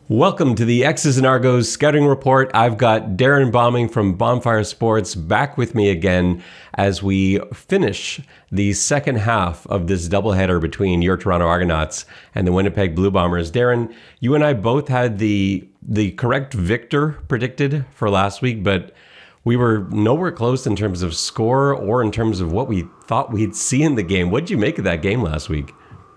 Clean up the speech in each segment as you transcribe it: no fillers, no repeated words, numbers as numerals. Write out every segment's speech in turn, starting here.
Welcome to the X's and Argos Scouting Report. I've got Darrin Bauming from Bonfire Sports back with me again as we finish the second half of this doubleheader between your Toronto Argonauts and the Winnipeg Blue Bombers. Darrin, you and I both had the correct victor predicted for last week, but we were nowhere close in terms of score or in terms of what we thought we'd see in the game. What did you make of that game last week?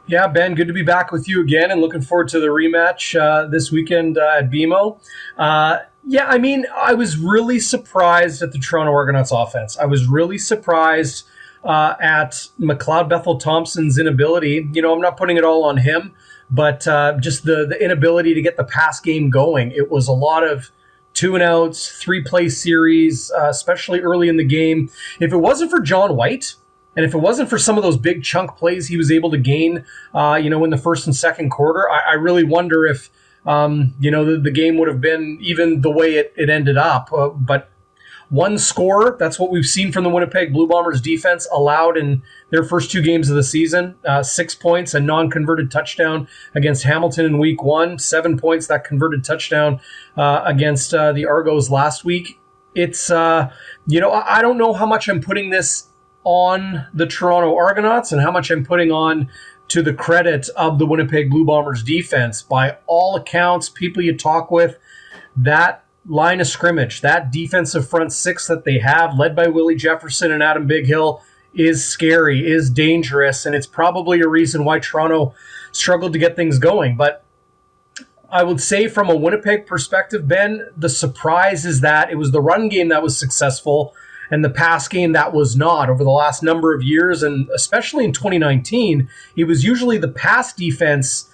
Yeah, Ben, good to be back with you again and looking forward to the rematch this weekend at BMO. I was really surprised at the Toronto Argonauts offense. I was really surprised at McLeod Bethel-Thompson's inability. I'm not putting it all on him, but just the inability to get the pass game going. It was a lot of 2-and-outs, 3-play series, especially early in the game. If it wasn't for John White, and if it wasn't for some of those big chunk plays he was able to gain, in the first and second quarter, I really wonder if, the game would have been even the way it ended up. But one score, that's what we've seen from the Winnipeg Blue Bombers defense, allowed in their first two games of the season. 6 points, a non-converted touchdown against Hamilton in week 1. 7 points, that converted touchdown against the Argos last week. It's, I don't know how much I'm putting this on the Toronto Argonauts and how much I'm putting on to the credit of the Winnipeg Blue Bombers defense. By all accounts, people you talk with, that line of scrimmage, that defensive front six that they have, led by Willie Jefferson and Adam Bighill, is scary, is dangerous, and it's probably a reason why Toronto struggled to get things going. But I would say from a Winnipeg perspective, Ben, the surprise is that it was the run game that was successful and the pass game that was not over the last number of years, and especially in 2019, it was usually the pass defense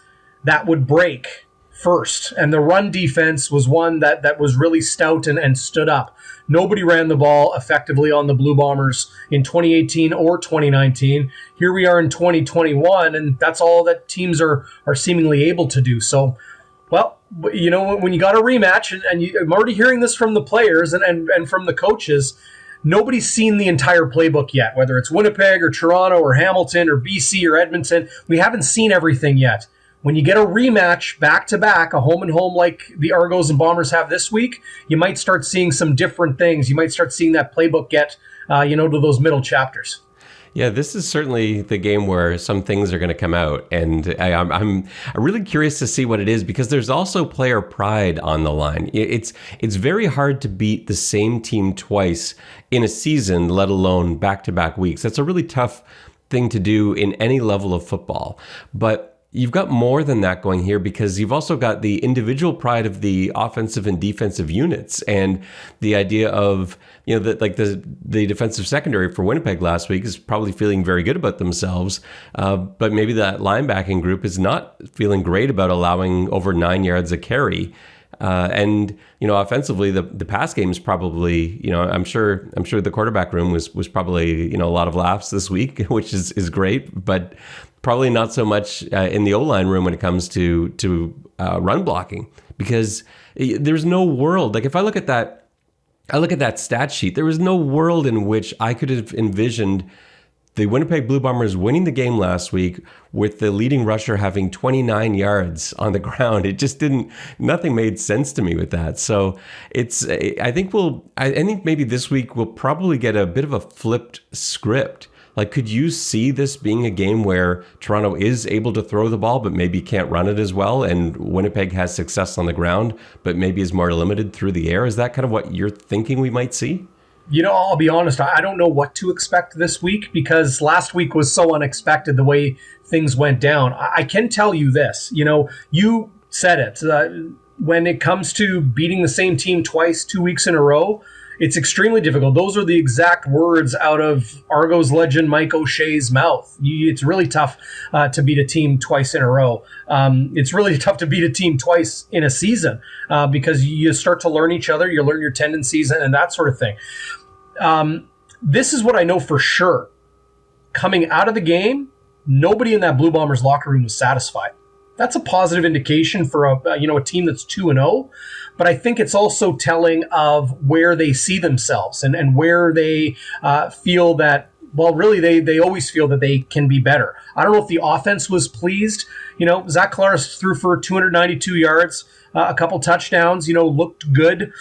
that would break first, and the run defense was one that was really stout and stood up. Nobody ran the ball effectively on the Blue Bombers in 2018 or 2019. Here we are in 2021, and that's all that teams are seemingly able to do. So, well, when you got a rematch, and I'm already hearing this from the players and from the coaches, nobody's seen the entire playbook yet, whether it's Winnipeg or Toronto or Hamilton or BC or Edmonton. We haven't seen everything yet. When you get a rematch back-to-back, a home and home like the Argos and Bombers have this week, you might start seeing some different things. You might start seeing that playbook get, to those middle chapters. Yeah, this is certainly the game where some things are going to come out, and I'm really curious to see what it is, because there's also player pride on the line. It's very hard to beat the same team twice in a season, let alone back-to-back weeks. That's a really tough thing to do in any level of football, but you've got more than that going here, because you've also got the individual pride of the offensive and defensive units, and the idea of, the defensive secondary for Winnipeg last week is probably feeling very good about themselves, but maybe that linebacking group is not feeling great about allowing over 9 yards a carry. Offensively, the pass game is probably, I'm sure the quarterback room was probably, a lot of laughs this week, which is great, but probably not so much in the O-line room when it comes to run blocking, because there's no world. Like, if I look at that stat sheet, there was no world in which I could have envisioned the Winnipeg Blue Bombers winning the game last week with the leading rusher having 29 yards on the ground. It just nothing made sense to me with that. So I think maybe this week we'll probably get a bit of a flipped script. Like, could you see this being a game where Toronto is able to throw the ball, but maybe can't run it as well, and Winnipeg has success on the ground, but maybe is more limited through the air? Is that kind of what you're thinking we might see? I'll be honest, I don't know what to expect this week, because last week was so unexpected the way things went down. I can tell you this, you said it. When it comes to beating the same team twice, 2 weeks in a row, it's extremely difficult. Those are the exact words out of Argos legend Mike O'Shea's mouth. It's really tough to beat a team twice in a row. It's really tough to beat a team twice in a season because you start to learn each other, you learn your tendencies and that sort of thing. This is what I know for sure. Coming out of the game, nobody in that Blue Bombers locker room was satisfied. That's a positive indication for a team that's 2-0. But I think it's also telling of where they see themselves and where they feel that, well, really, they always feel that they can be better. I don't know if the offense was pleased. Zach Collaros threw for 292 yards, a couple touchdowns, looked good.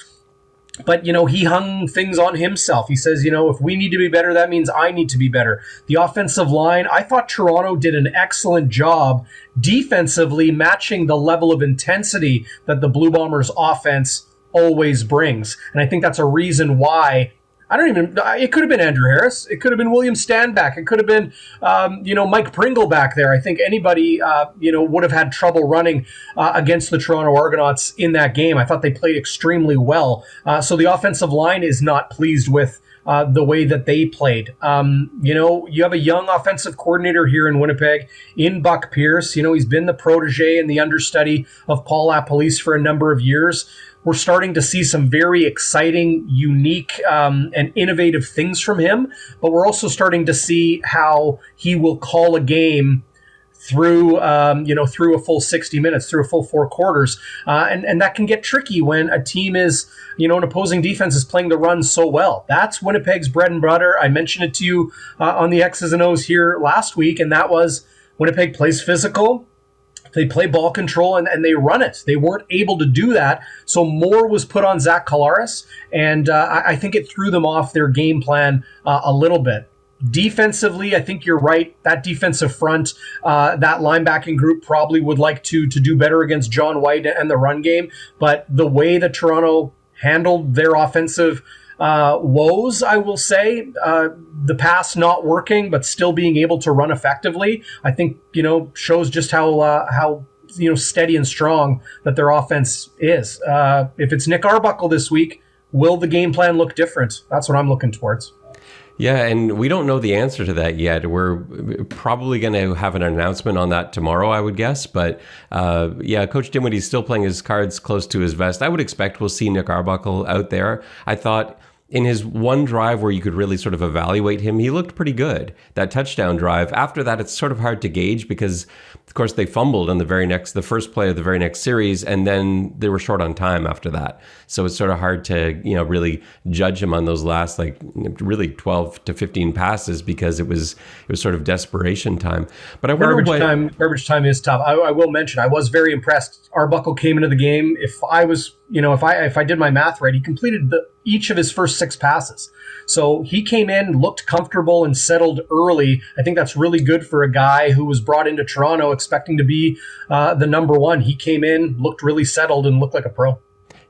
But, he hung things on himself. He says, if we need to be better, that means I need to be better. The offensive line, I thought Toronto did an excellent job defensively matching the level of intensity that the Blue Bombers offense always brings. And I think that's a reason why it could have been Andrew Harris. It could have been William Stanback. It could have been, Mike Pringle back there. I think anybody, would have had trouble running against the Toronto Argonauts in that game. I thought they played extremely well. So the offensive line is not pleased with the way that they played. You have a young offensive coordinator here in Winnipeg in Buck Pierce. He's been the protege and the understudy of Paul LaPolice for a number of years. We're starting to see some very exciting, unique, and innovative things from him, but we're also starting to see how he will call a game through a full 60 minutes, through a full 4 quarters. And that can get tricky when a team is, an opposing defense is playing the run so well. That's Winnipeg's bread and butter. I mentioned it to you on the X's and O's here last week, and that was Winnipeg plays physical. They play ball control and they run it. They weren't able to do that. So more was put on Zach Collaros, and I think it threw them off their game plan a little bit. Defensively, I think you're right. That defensive front, that linebacking group probably would like to do better against John White and the run game. But the way that Toronto handled their offensive woes, I will say, the pass not working, but still being able to run effectively, I think, shows just how steady and strong that their offense is. If it's Nick Arbuckle this week, will the game plan look different? That's what I'm looking towards. Yeah, and we don't know the answer to that yet. We're probably going to have an announcement on that tomorrow, I would guess. But Coach Dinwiddie's still playing his cards close to his vest. I would expect we'll see Nick Arbuckle out there. I thought in his one drive where you could really sort of evaluate him, he looked pretty good. That touchdown drive. After that, it's sort of hard to gauge because, of course, they fumbled on the first play of the very next series, and then they were short on time after that. So it's sort of hard to, really judge him on those last, really 12 to 15 passes because it was sort of desperation time. But I wonder garbage time is tough. I will mention, I was very impressed. Arbuckle came into the game. If I did my math right, he completed each of his first 6 passes. So he came in, looked comfortable and settled early. I think that's really good for a guy who was brought into Toronto expecting to be the number one. He came in, looked really settled and looked like a pro.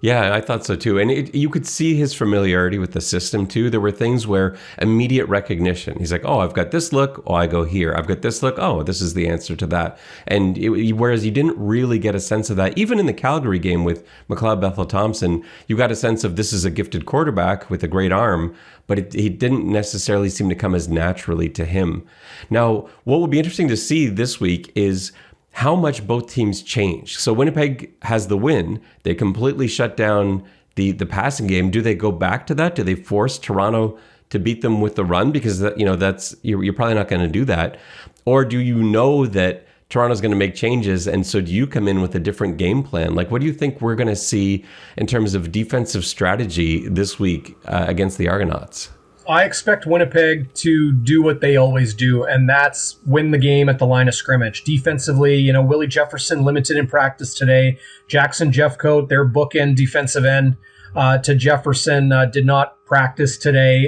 Yeah, I thought so too. And you could see his familiarity with the system too. There were things where immediate recognition. He's like, oh, I've got this look. Oh, I go here. I've got this look. Oh, this is the answer to that. And whereas you didn't really get a sense of that, even in the Calgary game with McLeod Bethel-Thompson, you got a sense of this is a gifted quarterback with a great arm, but he didn't necessarily seem to come as naturally to him. Now, what will be interesting to see this week is how much both teams change. So Winnipeg has the win. They completely shut down the passing game. Do they go back to that? Do they force Toronto to beat them with the run? Because that's you're probably not going to do that. Or do you know that Toronto's going to make changes, and so do you come in with a different game plan? What do you think we're going to see in terms of defensive strategy this week against the Argonauts? I expect Winnipeg to do what they always do, and that's win the game at the line of scrimmage. Defensively, Willie Jefferson limited in practice today. Jackson Jeffcoat, their bookend defensive end to Jefferson, did not practice today.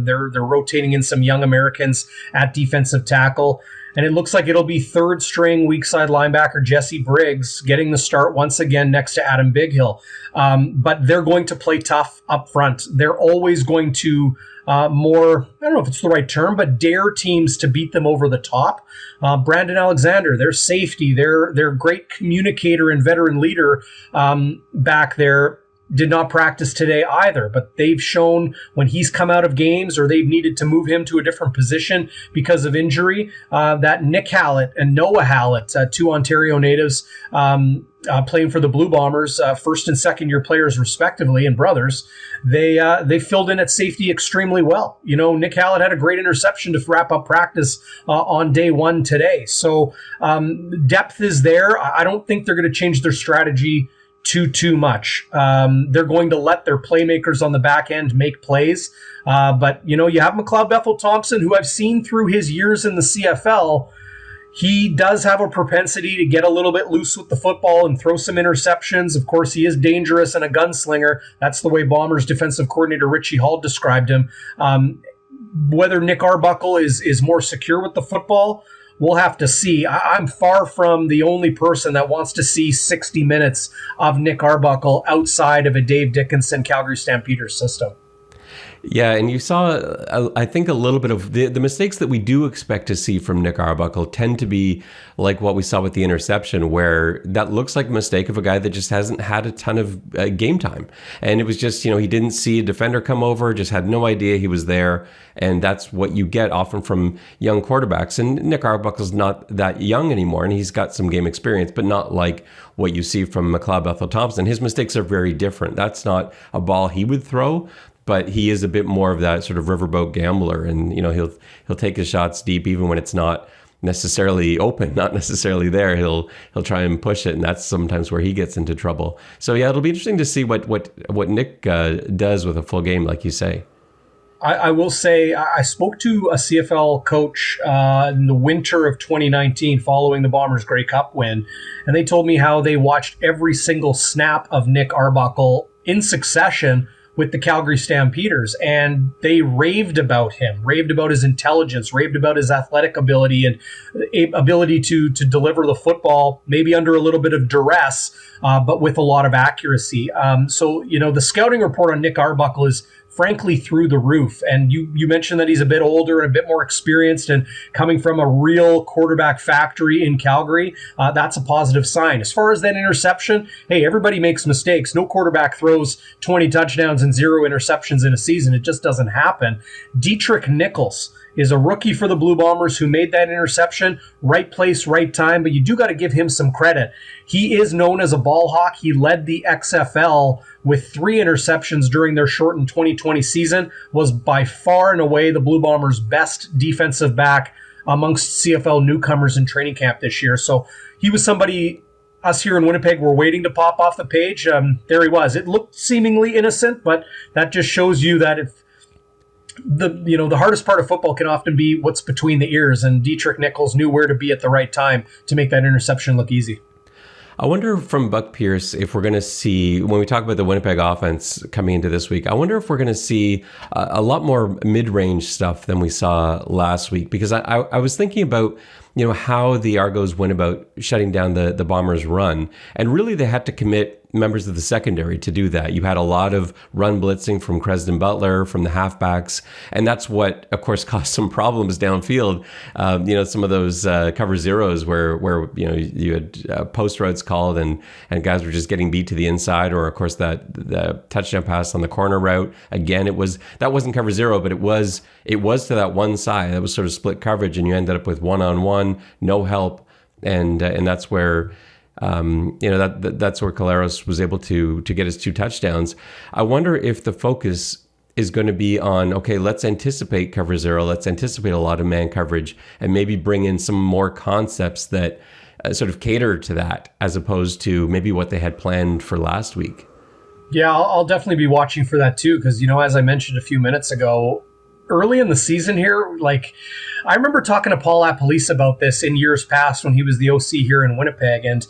They're rotating in some young Americans at defensive tackle. And it looks like it'll be third string weak side linebacker Jesse Briggs getting the start once again next to Adam Bighill. But they're going to play tough up front. They're always going to I don't know if it's the right term, but dare teams to beat them over the top. Brandon Alexander, their safety, their great communicator and veteran leader back there, did not practice today either, but they've shown when he's come out of games or they've needed to move him to a different position because of injury, that Nick Hallett and Noah Hallett, 2 Ontario natives playing for the Blue Bombers, first and second year players respectively and brothers, they filled in at safety extremely well. Nick Hallett had a great interception to wrap up practice on day 1 today. So depth is there. I don't think they're going to change their strategy too much. They're going to let their playmakers on the back end make plays. But, you have McLeod Bethel-Thompson, who I've seen through his years in the CFL. He does have a propensity to get a little bit loose with the football and throw some interceptions. Of course, he is dangerous and a gunslinger. That's the way Bombers defensive coordinator Richie Hall described him. Whether Nick Arbuckle is more secure with the football, we'll have to see. I'm far from the only person that wants to see 60 minutes of Nick Arbuckle outside of a Dave Dickinson Calgary Stampeders system. Yeah, and you saw, I think, a little bit of the mistakes that we do expect to see from Nick Arbuckle tend to be like what we saw with the interception, where that looks like a mistake of a guy that just hasn't had a ton of game time. And it was just, he didn't see a defender come over, just had no idea he was there. And that's what you get often from young quarterbacks. And Nick Arbuckle's not that young anymore, and he's got some game experience, but not like what you see from McLeod Bethel-Thompson. His mistakes are very different. That's not a ball he would throw, but he is a bit more of that sort of riverboat gambler, and he'll take his shots deep even when it's not necessarily open, not necessarily there. He'll try and push it, and that's sometimes where he gets into trouble. So yeah, it'll be interesting to see what Nick does with a full game, like you say. I will say I spoke to a CFL coach in the winter of 2019 following the Bombers' Grey Cup win, and they told me how they watched every single snap of Nick Arbuckle in succession with the Calgary Stampeders, and they raved about him, raved about his intelligence, raved about his athletic ability and ability to deliver the football, maybe under a little bit of duress, but with a lot of accuracy. So the scouting report on Nick Arbuckle is frankly through the roof. And you mentioned that he's a bit older and a bit more experienced and coming from a real quarterback factory in Calgary. That's a positive sign. As far as that interception, hey, everybody makes mistakes. No quarterback throws 20 touchdowns and 0 interceptions in a season. It just doesn't happen. Dietrich Nichols is a rookie for the Blue Bombers who made that interception. Right place, right time, but you do got to give him some credit. He is known as a ball hawk. He led the XFL with 3 interceptions during their shortened 2020 season, was by far and away the Blue Bombers' best defensive back amongst CFL newcomers in training camp this year. So he was somebody us here in Winnipeg were waiting to pop off the page. There he was. It looked seemingly innocent, but that just shows you that if the hardest part of football can often be what's between the ears, and Dietrich Nichols knew where to be at the right time to make that interception look easy. I wonder from Buck Pierce if we're going to see, when we talk about the Winnipeg offense coming into this week, I wonder if we're going to see a lot more mid-range stuff than we saw last week, because I was thinking about how the Argos went about shutting down the Bombers' run, and really they had to commit members of the secondary to do that. You had a lot of run blitzing from Cresden Butler, from the halfbacks, and that's what, of course, caused some problems downfield. Some of those cover zeros where you had post routes called and guys were just getting beat to the inside, or of course the touchdown pass on the corner route. Again, that wasn't cover zero, but it was to that one side. That was sort of split coverage, and you ended up with one-on-one, no help, and that's where. That's where Collaros was able to get his 2 touchdowns. I wonder if the focus is going to be on, okay, let's anticipate cover zero, let's anticipate a lot of man coverage, and maybe bring in some more concepts that sort of cater to that, as opposed to maybe what they had planned for last week. Yeah, I'll definitely be watching for that too, because, as I mentioned a few minutes ago, early in the season here, I remember talking to Paul Apolice about this in years past when he was the OC here in Winnipeg. And,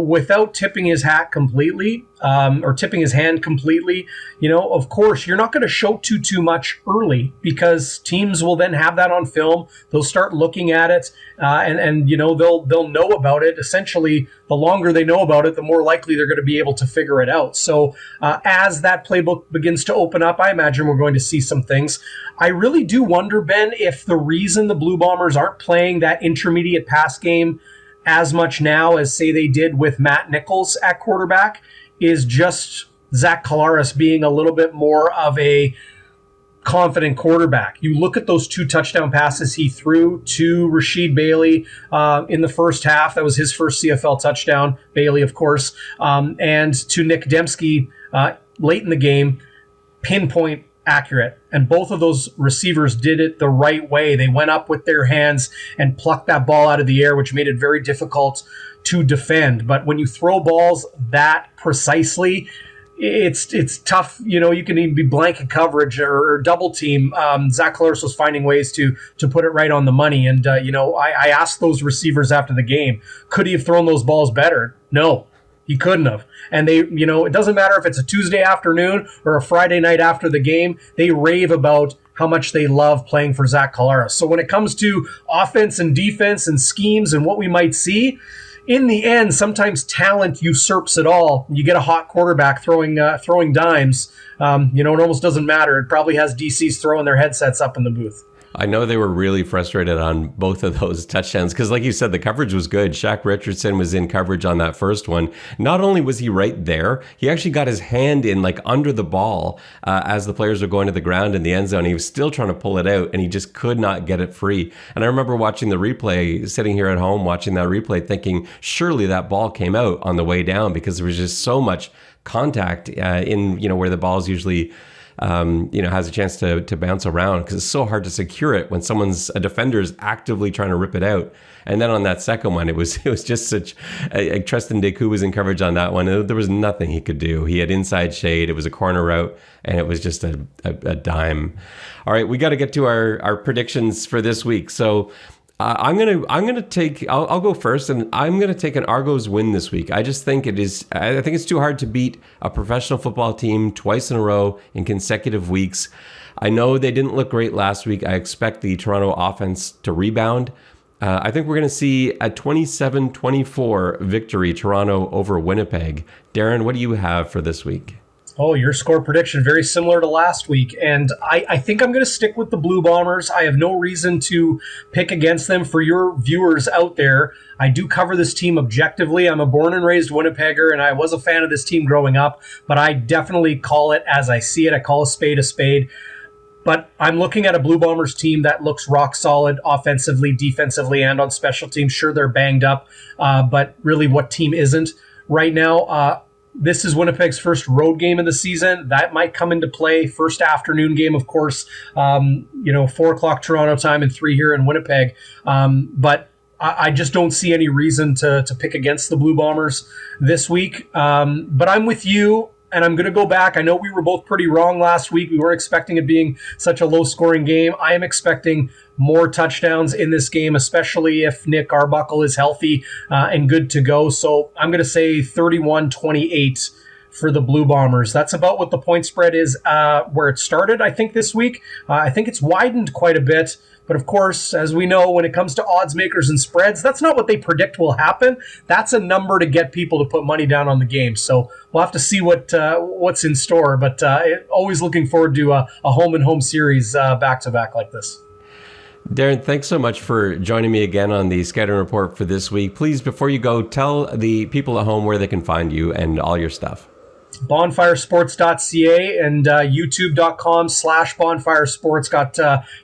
without tipping his hat completely, or tipping his hand completely, of course, you're not going to show too much early, because teams will then have that on film. They'll start looking at it, and they'll know about it. Essentially, the longer they know about it, the more likely they're going to be able to figure it out. So as that playbook begins to open up, I imagine we're going to see some things. I really do wonder, Ben, if the reason the Blue Bombers aren't playing that intermediate pass game as much now as, say, they did with Matt Nichols at quarterback is just Zach Collaros being a little bit more of a confident quarterback. You look at those 2 touchdown passes he threw to Rasheed Bailey in the first half. That was his first CFL touchdown, Bailey, of course, and to Nick Dembski late in the game, pinpoint accurate. And both of those receivers did it the right way. They went up with their hands and plucked that ball out of the air, which made it very difficult to defend. But when you throw balls that precisely, it's tough. You can even be blanket coverage or double team. Zach Collaros was finding ways to put it right on the money. And, I asked those receivers after the game, could he have thrown those balls better? No, he couldn't have. And it doesn't matter if it's a Tuesday afternoon or a Friday night after the game, they rave about how much they love playing for Zach Collaros. So when it comes to offense and defense and schemes and what we might see, in the end, sometimes talent usurps it all. You get a hot quarterback throwing dimes. It almost doesn't matter. It probably has DCs throwing their headsets up in the booth. I know they were really frustrated on both of those touchdowns because, like you said, the coverage was good. Shaq Richardson was in coverage on that first one. Not only was he right there, he actually got his hand in under the ball as the players were going to the ground in the end zone. He was still trying to pull it out, and he just could not get it free. And I remember watching the replay, sitting here at home watching that replay, thinking surely that ball came out on the way down because there was just so much contact in where the ball is usually has a chance to bounce around because it's so hard to secure it when a defender is actively trying to rip it out. And then on that second one, it was just such. Tristan Deku was in coverage on that one. There was nothing he could do. He had inside shade. It was a corner route, and it was just a dime. All right, we got to get to our predictions for this week. So. I'll go first, and I'm gonna take an Argos win this week. I just think I think it's too hard to beat a professional football team twice in a row in consecutive weeks. I know they didn't look great last week. I expect the Toronto offense to rebound. I think we're gonna see a 27-24 victory, Toronto over Winnipeg. Darren, what do you have for this week? Oh, your score prediction, very similar to last week. And I think I'm going to stick with the Blue Bombers. I have no reason to pick against them. For your viewers out there, I do cover this team objectively. I'm a born and raised Winnipegger, and I was a fan of this team growing up. But I definitely call it as I see it. I call a spade a spade. But I'm looking at a Blue Bombers team that looks rock solid offensively, defensively, and on special teams. Sure, they're banged up, but really what team isn't right now? This is Winnipeg's first road game of the season. That might come into play. First afternoon game, of course, 4 o'clock Toronto time and 3 here in Winnipeg. But I just don't see any reason to pick against the Blue Bombers this week. But I'm with you, and I'm going to go back. I know we were both pretty wrong last week. We weren't expecting it being such a low-scoring game. I am expecting more touchdowns in this game, especially if Nick Arbuckle is healthy and good to go. So I'm going to say 31-28 for the Blue Bombers. That's about what the point spread is where it started, I think, this week. I think it's widened quite a bit. But of course, as we know, when it comes to odds makers and spreads, that's not what they predict will happen. That's a number to get people to put money down on the game. So we'll have to see what's in store. But always looking forward to a home-and-home series back-to-back like this. Darren, thanks so much for joining me again on the Scouting Report for this week. Please, before you go, tell the people at home where they can find you and all your stuff. bonfiresports.ca and youtube.com/bonfiresports. Got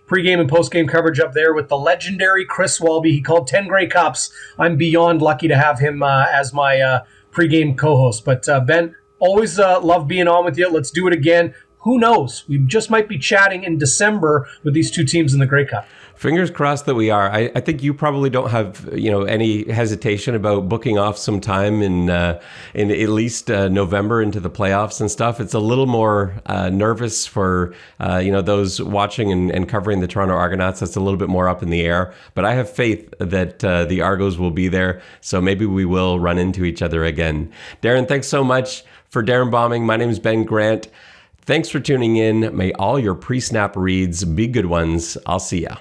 pregame and postgame coverage up there with the legendary Chris Walby. He called 10 Grey Cups. I'm beyond lucky to have him as my pregame co-host. But Ben, always love being on with you. Let's do it again. Who knows? We just might be chatting in December with these two teams in the Grey Cup. Fingers crossed that we are. I think you probably don't have any hesitation about booking off some time in at least November into the playoffs and stuff. It's a little more nervous for those watching and covering the Toronto Argonauts. That's a little bit more up in the air. But I have faith that the Argos will be there. So maybe we will run into each other again. Darren, thanks so much. For Darrin Bauming, my name is Ben Grant. Thanks for tuning in. May all your pre-snap reads be good ones. I'll see ya.